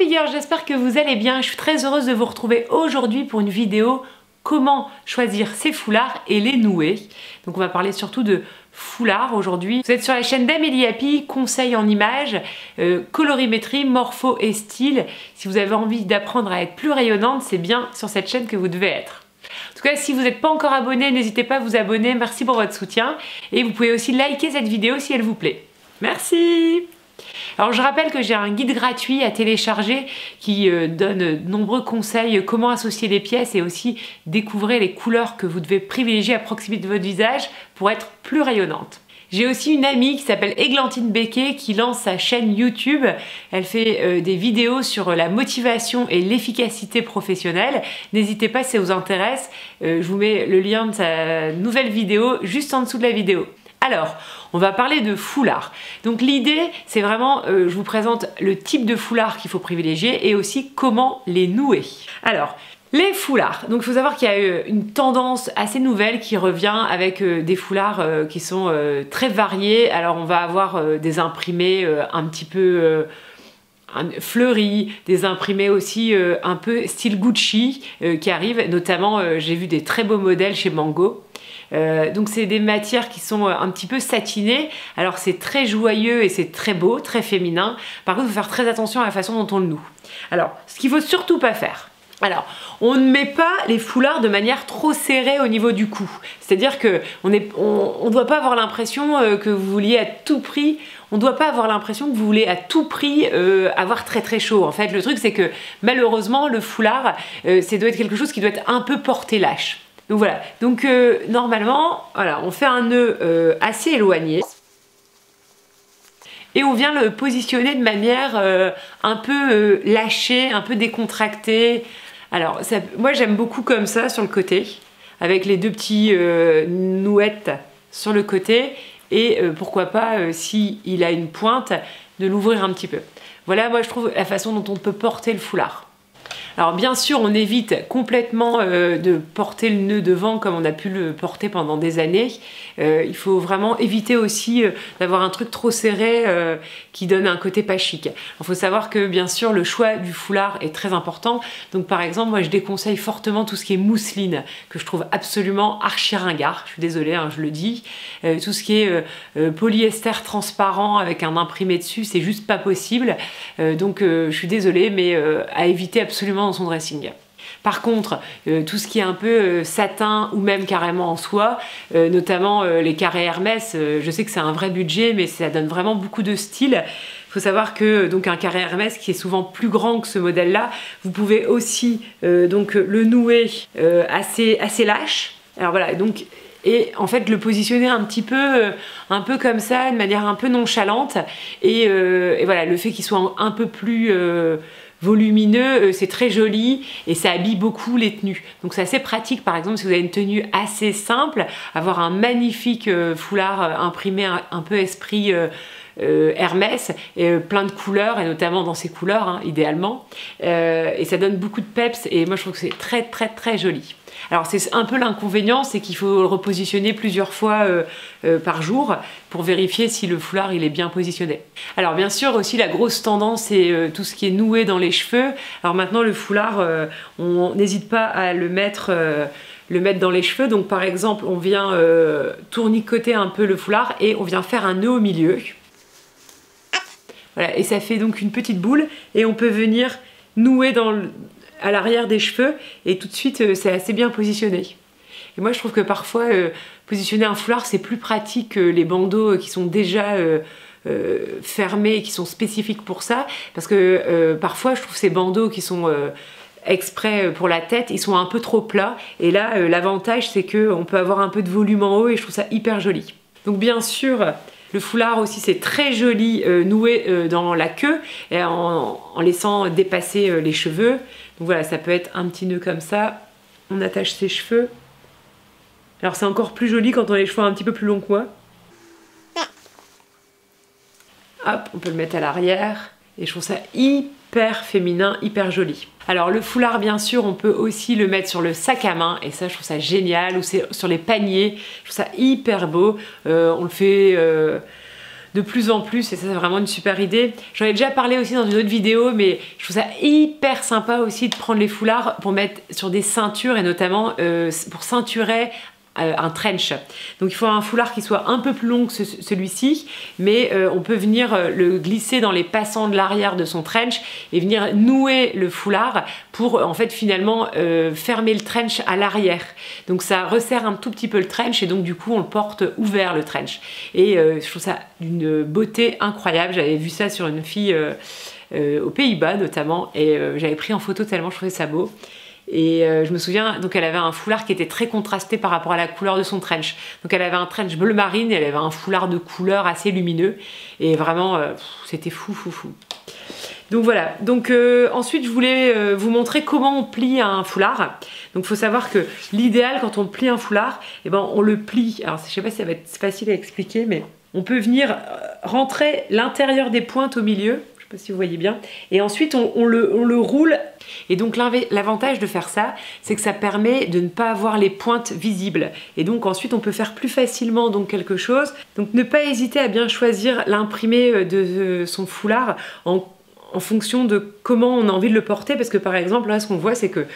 Happy Girls, j'espère que vous allez bien. Je suis très heureuse de vous retrouver aujourd'hui pour une vidéo comment choisir ses foulards et les nouer. Donc on va parler surtout de foulards aujourd'hui. Vous êtes sur la chaîne d'Amélie Happy, conseils en images, colorimétrie, morpho et style. Si vous avez envie d'apprendre à être plus rayonnante, c'est bien sur cette chaîne que vous devez être. En tout cas, si vous n'êtes pas encore abonné, n'hésitez pas à vous abonner. Merci pour votre soutien. Et vous pouvez aussi liker cette vidéo si elle vous plaît. Merci! Alors je rappelle que j'ai un guide gratuit à télécharger qui donne de nombreux conseils comment associer les pièces et aussi découvrir les couleurs que vous devez privilégier à proximité de votre visage pour être plus rayonnante. J'ai aussi une amie qui s'appelle Églantine Becquet qui lance sa chaîne YouTube. Elle fait des vidéos sur la motivation et l'efficacité professionnelle. N'hésitez pas si ça vous intéresse. Je vous mets le lien de sa nouvelle vidéo juste en dessous de la vidéo. Alors, on va parler de foulard. Donc l'idée, c'est vraiment, je vous présente le type de foulard qu'il faut privilégier et aussi comment les nouer. Alors, les foulards. Donc il faut savoir qu'il y a une tendance assez nouvelle qui revient avec des foulards qui sont très variés. Alors on va avoir des imprimés un petit peu fleuris, des imprimés aussi un peu style Gucci qui arrivent. Notamment, j'ai vu des très beaux modèles chez Mango. Donc c'est des matières qui sont un petit peu satinées. Alors c'est très joyeux et c'est très beau, très féminin. Par contre, il faut faire très attention à la façon dont on le noue. Alors, ce qu'il faut surtout pas faire. Alors, on ne met pas les foulards de manière trop serrée au niveau du cou. C'est-à-dire que on ne doit pas avoir l'impression que vous vouliez à tout prix. On ne doit pas avoir l'impression que vous voulez à tout prix avoir très très chaud. En fait, le truc c'est que malheureusement, le foulard, ça doit être quelque chose qui doit être un peu porté lâche. Donc voilà, donc normalement, voilà, on fait un nœud assez éloigné et on vient le positionner de manière un peu lâchée, un peu décontractée. Alors, moi j'aime beaucoup comme ça sur le côté, avec les deux petits nouettes sur le côté et pourquoi pas, si il a une pointe, de l'ouvrir un petit peu. Voilà, moi je trouve la façon dont on peut porter le foulard. Alors bien sûr, on évite complètement de porter le nœud devant comme on a pu le porter pendant des années. Il faut vraiment éviter aussi d'avoir un truc trop serré qui donne un côté pas chic. Il faut savoir que bien sûr, le choix du foulard est très important. Donc par exemple, moi je déconseille fortement tout ce qui est mousseline, que je trouve absolument archi ringard. Je suis désolée, hein, je le dis. Tout ce qui est polyester transparent avec un imprimé dessus, c'est juste pas possible. Donc je suis désolée, mais à éviter absolument dans son dressing. Par contre, tout ce qui est un peu satin ou même carrément en soie, notamment les carrés Hermès, je sais que c'est un vrai budget, mais ça donne vraiment beaucoup de style. Il faut savoir que donc un carré Hermès qui est souvent plus grand que ce modèle-là, vous pouvez aussi donc le nouer assez lâche. Alors voilà, donc et en fait le positionner un peu comme ça, de manière un peu nonchalante. Et voilà, le fait qu'il soit un peu plus volumineux, c'est très joli et ça habille beaucoup les tenues. Donc c'est assez pratique, par exemple, si vous avez une tenue assez simple, avoir un magnifique foulard imprimé un peu esprit Hermès, plein de couleurs et notamment dans ces couleurs, hein, idéalement. Et ça donne beaucoup de peps et moi je trouve que c'est très très très joli. Alors c'est un peu l'inconvénient, c'est qu'il faut le repositionner plusieurs fois par jour pour vérifier si le foulard il est bien positionné. Alors bien sûr aussi la grosse tendance c'est tout ce qui est noué dans les cheveux. Alors maintenant le foulard, on n'hésite pas à le mettre dans les cheveux. Donc par exemple on vient tournicoter un peu le foulard et on vient faire un nœud au milieu. Voilà, et ça fait donc une petite boule et on peut venir nouer à l'arrière des cheveux et tout de suite c'est assez bien positionné. Et moi je trouve que parfois positionner un foulard c'est plus pratique que les bandeaux qui sont déjà fermés et qui sont spécifiques pour ça, parce que parfois je trouve ces bandeaux qui sont exprès pour la tête, ils sont un peu trop plats et là l'avantage c'est qu'on peut avoir un peu de volume en haut et je trouve ça hyper joli. Donc bien sûr le foulard aussi c'est très joli noué dans la queue et en laissant dépasser les cheveux. Donc voilà, ça peut être un petit nœud comme ça, on attache ses cheveux. Alors c'est encore plus joli quand on a les cheveux un petit peu plus longs que moi. Hop, on peut le mettre à l'arrière et je trouve ça hyper féminin, hyper joli. Alors le foulard bien sûr on peut aussi le mettre sur le sac à main et ça je trouve ça génial, ou sur les paniers, je trouve ça hyper beau. On le fait de plus en plus, et ça c'est vraiment une super idée. J'en ai déjà parlé aussi dans une autre vidéo, mais je trouve ça hyper sympa aussi de prendre les foulards pour mettre sur des ceintures, et notamment pour ceinturer un trench. Donc il faut un foulard qui soit un peu plus long que celui-ci, mais on peut venir le glisser dans les passants de l'arrière de son trench et venir nouer le foulard pour en fait finalement fermer le trench à l'arrière. Donc ça resserre un tout petit peu le trench et donc du coup on le porte ouvert le trench. Et je trouve ça d'une beauté incroyable. J'avais vu ça sur une fille aux Pays-Bas notamment et j'avais pris en photo tellement je trouvais ça beau. Et je me souviens, donc elle avait un foulard qui était très contrasté par rapport à la couleur de son trench. Donc elle avait un trench bleu marine et elle avait un foulard de couleur assez lumineux. Et vraiment, c'était fou. Donc voilà, donc ensuite je voulais vous montrer comment on plie un foulard. Donc il faut savoir que l'idéal quand on plie un foulard, eh ben, on le plie. Alors je sais pas si ça va être facile à expliquer, mais on peut venir rentrer l'intérieur des pointes au milieu. Je sais pas si vous voyez bien. Et ensuite on le roule. Et donc l'avantage de faire ça, c'est que ça permet de ne pas avoir les pointes visibles. Et donc ensuite on peut faire plus facilement donc quelque chose. Donc ne pas hésiter à bien choisir l'imprimé de son foulard en fonction de comment on a envie de le porter, parce que par exemple là ce qu'on voit c'est que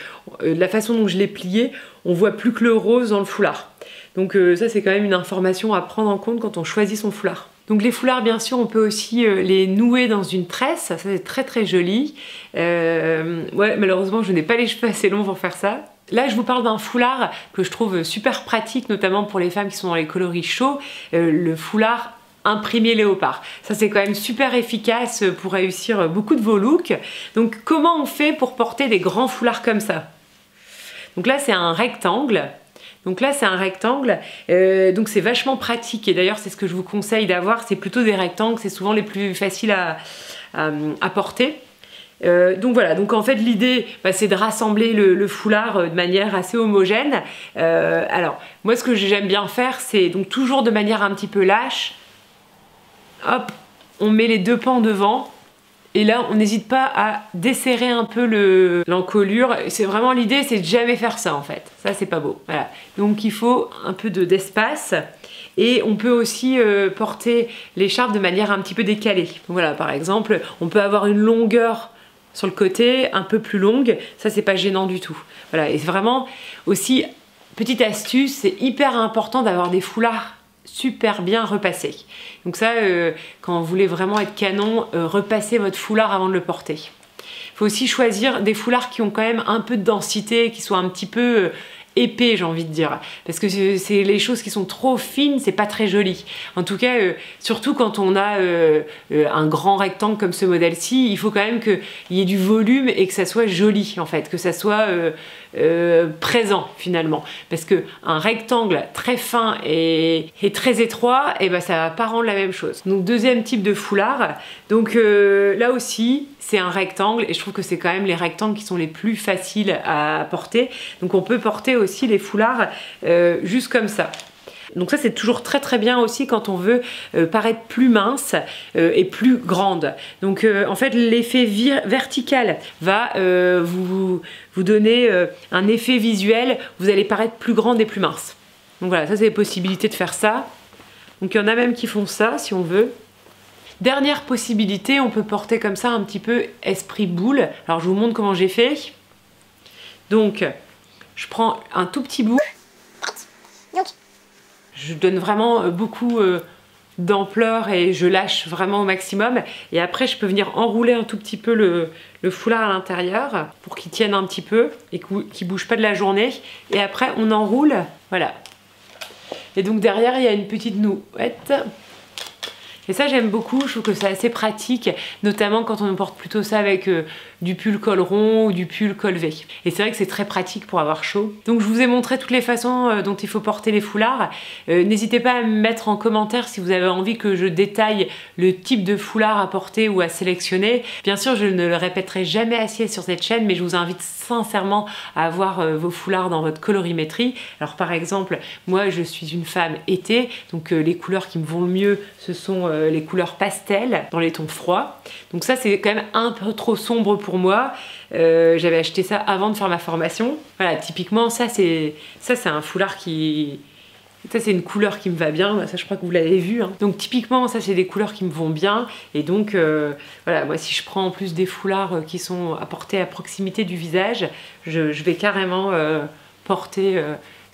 la façon dont je l'ai plié, on voit plus que le rose dans le foulard. Donc ça c'est quand même une information à prendre en compte quand on choisit son foulard. Donc les foulards bien sûr on peut aussi les nouer dans une tresse, ça c'est très joli. Ouais, malheureusement je n'ai pas les cheveux assez longs pour faire ça. Là je vous parle d'un foulard que je trouve super pratique, notamment pour les femmes qui sont dans les coloris chauds, le foulard imprimé léopard. Ça c'est quand même super efficace pour réussir beaucoup de vos looks. Donc comment on fait pour porter des grands foulards comme ça? Donc là c'est un rectangle. Donc c'est vachement pratique et d'ailleurs c'est ce que je vous conseille d'avoir, c'est plutôt des rectangles, c'est souvent les plus faciles à porter. Donc voilà, donc en fait l'idée c'est de rassembler le foulard de manière assez homogène. Alors moi ce que j'aime bien faire c'est donc toujours de manière un petit peu lâche, hop, on met les deux pans devant. Et là, on n'hésite pas à desserrer un peu l'encolure. C'est vraiment l'idée, c'est de jamais faire ça en fait. Ça, c'est pas beau. Voilà. Donc il faut un peu d'espace. Et on peut aussi porter l'écharpe de manière un petit peu décalée. Donc voilà, par exemple, on peut avoir une longueur sur le côté, un peu plus longue. Ça, c'est pas gênant du tout. Voilà. Et vraiment aussi, petite astuce, c'est hyper important d'avoir des foulards super bien repassé. Donc ça, quand vous voulez vraiment être canon, repassez votre foulard avant de le porter. Il faut aussi choisir des foulards qui ont quand même un peu de densité, qui soient un petit peu épais, j'ai envie de dire, parce que c'est les choses qui sont trop fines, c'est pas très joli. En tout cas, surtout quand on a un grand rectangle comme ce modèle-ci, il faut quand même qu'il y ait du volume et que ça soit joli en fait, que ça soit présent finalement, parce que un rectangle très fin et très étroit, et ben ça va pas rendre la même chose. Donc deuxième type de foulard, donc là aussi c'est un rectangle et je trouve que c'est quand même les rectangles qui sont les plus faciles à porter. Donc on peut porter aussi les foulards juste comme ça. Donc ça c'est toujours très bien aussi quand on veut paraître plus mince et plus grande. Donc en fait l'effet vertical va vous donner un effet visuel, vous allez paraître plus grande et plus mince. Donc voilà, ça c'est les possibilités de faire ça. Donc il y en a même qui font ça si on veut. Dernière possibilité, on peut porter comme ça un petit peu esprit boule. Alors je vous montre comment j'ai fait. Donc je prends un tout petit bout. Je donne vraiment beaucoup d'ampleur et je lâche vraiment au maximum. Et après, je peux venir enrouler un tout petit peu le foulard à l'intérieur pour qu'il tienne un petit peu et qu'il ne bouge pas de la journée. Et après, on enroule. Voilà. Et donc derrière, il y a une petite nouette. Et ça j'aime beaucoup, je trouve que c'est assez pratique, notamment quand on porte plutôt ça avec du pull col rond ou du pull col V. Et c'est vrai que c'est très pratique pour avoir chaud. Donc je vous ai montré toutes les façons dont il faut porter les foulards. N'hésitez pas à me mettre en commentaire si vous avez envie que je détaille le type de foulard à porter ou à sélectionner. Bien sûr, je ne le répéterai jamais assez sur cette chaîne, mais je vous invite sincèrement à avoir vos foulards dans votre colorimétrie. Alors par exemple, moi je suis une femme été, donc les couleurs qui me vont le mieux, ce sont les couleurs pastel dans les tons froids. Donc ça c'est quand même un peu trop sombre pour moi. J'avais acheté ça avant de faire ma formation. Voilà, typiquement ça c'est un foulard qui Ça c'est une couleur qui me va bien, ça je crois que vous l'avez vu. Hein. Donc typiquement ça c'est des couleurs qui me vont bien et donc voilà, moi si je prends en plus des foulards qui sont à porter à proximité du visage, je vais carrément porter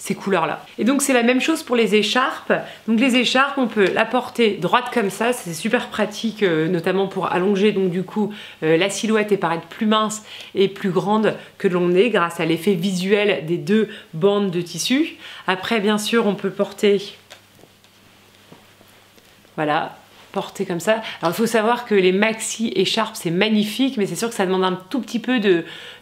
ces couleurs là. Et donc c'est la même chose pour les écharpes. Donc les écharpes on peut la porter droite comme ça, c'est super pratique notamment pour allonger donc du coup la silhouette et paraître plus mince et plus grande que l'on est grâce à l'effet visuel des deux bandes de tissu. Après bien sûr on peut porter, voilà, porter comme ça. Alors il faut savoir que les maxi écharpes c'est magnifique, mais c'est sûr que ça demande un tout petit peu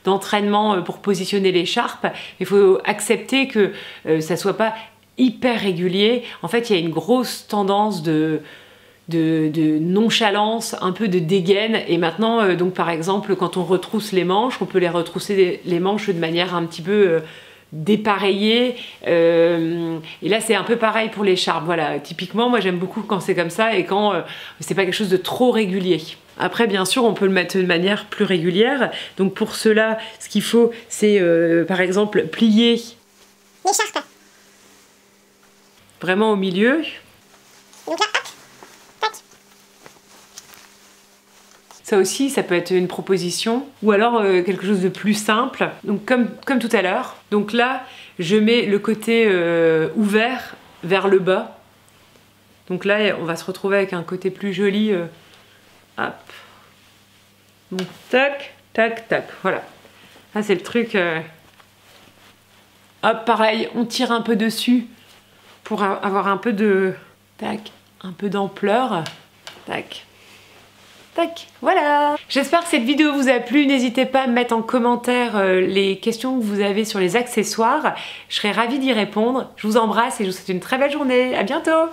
d'entraînement pour positionner l'écharpe. Il faut accepter que ça soit pas hyper régulier. En fait il y a une grosse tendance de nonchalance, un peu de dégaine, et maintenant donc par exemple quand on retrousse les manches, on peut les retrousser les manches de manière un petit peu dépareillé et là c'est un peu pareil pour l'écharpe. Voilà, typiquement moi j'aime beaucoup quand c'est comme ça et quand c'est pas quelque chose de trop régulier. Après bien sûr on peut le mettre de manière plus régulière, donc pour cela ce qu'il faut c'est par exemple plier l'écharpe vraiment au milieu. Donc là, hop, tac. Ça aussi, ça peut être une proposition. Ou alors quelque chose de plus simple. Donc comme tout à l'heure. Donc là, je mets le côté ouvert vers le bas. Donc là, on va se retrouver avec un côté plus joli. Hop. Donc tac, tac, tac. Voilà. Là, c'est le truc. Hop, pareil, on tire un peu dessus pour avoir un peu de... Tac, un peu d'ampleur. Tac. Tac, voilà. J'espère que cette vidéo vous a plu. N'hésitez pas à me mettre en commentaire les questions que vous avez sur les accessoires. Je serai ravie d'y répondre. Je vous embrasse et je vous souhaite une très belle journée. À bientôt.